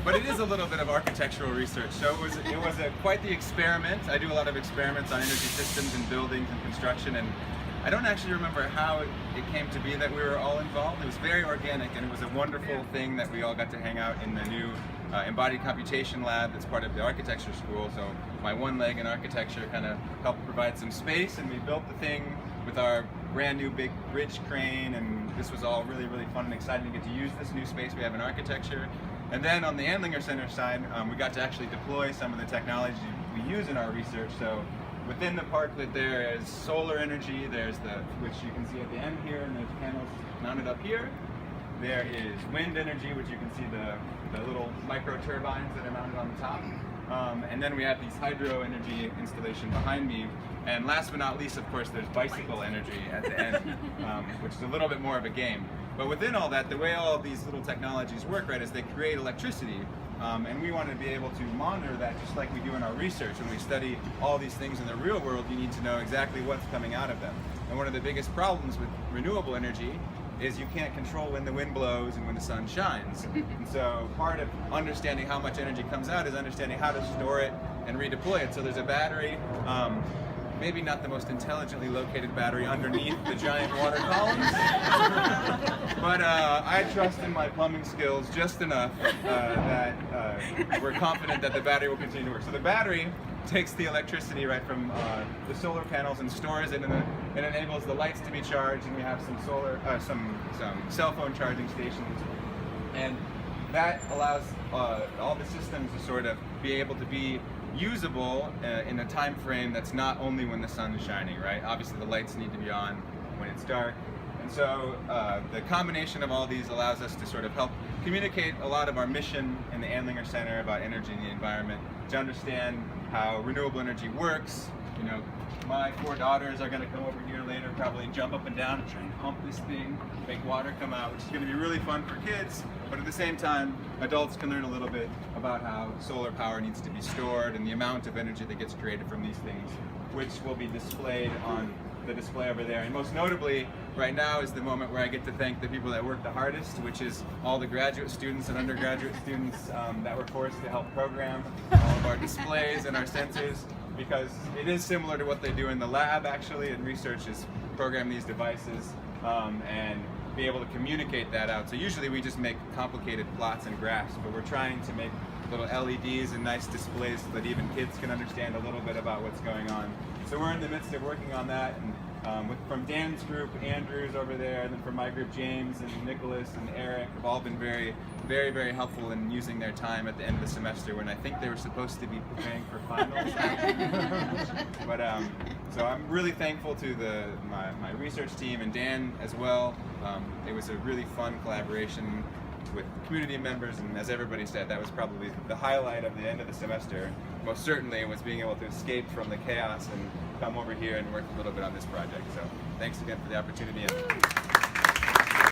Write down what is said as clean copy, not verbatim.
but it is a little bit of architectural research. So it was quite the experiment. I do a lot of experiments on energy systems and buildings and construction, and I don't actually remember how it came to be that we were all involved. It was very organic, and it was a wonderful thing that we all got to hang out in the new embodied computation lab that's part of the architecture school. So my one leg in architecture kind of helped provide some space, and we built the thing with our brand new big bridge crane, and this was all really, really fun and exciting to get to use this new space we have in architecture. And then on the Andlinger Center side, we got to actually deploy some of the technology we use in our research. So within the Parklet there is solar energy, there's which you can see at the end here, and there's panels mounted up here. There is wind energy, which you can see the little micro turbines that are mounted on the top. And then we have these hydro energy installation behind me. And last but not least, of course, there's bicycle energy at the end, which is a little bit more of a game. But within all that, the way all of these little technologies work, right, is they create electricity. And we want to be able to monitor that just like we do in our research. When we study all these things in the real world, you need to know exactly what's coming out of them. And one of the biggest problems with renewable energy is you can't control when the wind blows and when the sun shines. And so part of understanding how much energy comes out is understanding how to store it and redeploy it. So there's a battery, maybe not the most intelligently located battery underneath the giant water columns, but I trust in my plumbing skills just enough that we're confident that the battery will continue to work. So the battery takes the electricity right from the solar panels and stores it, and it enables the lights to be charged, and we have some some cell phone charging stations, and that allows all the systems to sort of be able to be usable in a time frame that's not only when the sun is shining, right? Obviously the lights need to be on when it's dark. And so the combination of all these allows us to sort of help communicate a lot of our mission in the Andlinger Center about energy and the environment, to understand how renewable energy works. You know, my 4 daughters are going to come over here later, probably jump up and down and try and pump this thing, make water come out, which is going to be really fun for kids. But at the same time, adults can learn a little bit about how solar power needs to be stored and the amount of energy that gets created from these things, which will be displayed on the display over there. And most notably, right now is the moment where I get to thank the people that work the hardest, which is all the graduate students and undergraduate students that were forced to help program all of our displays and our sensors, because it is similar to what they do in the lab actually, and research is program these devices and be able to communicate that out. So usually we just make complicated plots and graphs, but we're trying to make little LEDs and nice displays so that even kids can understand a little bit about what's going on. So we're in the midst of working on that, and from Dan's group, Andrew's over there, and then from my group, James and Nicholas and Eric have all been very, very, very helpful in using their time at the end of the semester when I think they were supposed to be preparing for finals. But so I'm really thankful to my research team and Dan as well. It was a really fun collaboration with community members, and as everybody said, that was probably the highlight of the end of the semester. Most certainly was being able to escape from the chaos and come over here and work a little bit on this project. So thanks again for the opportunity.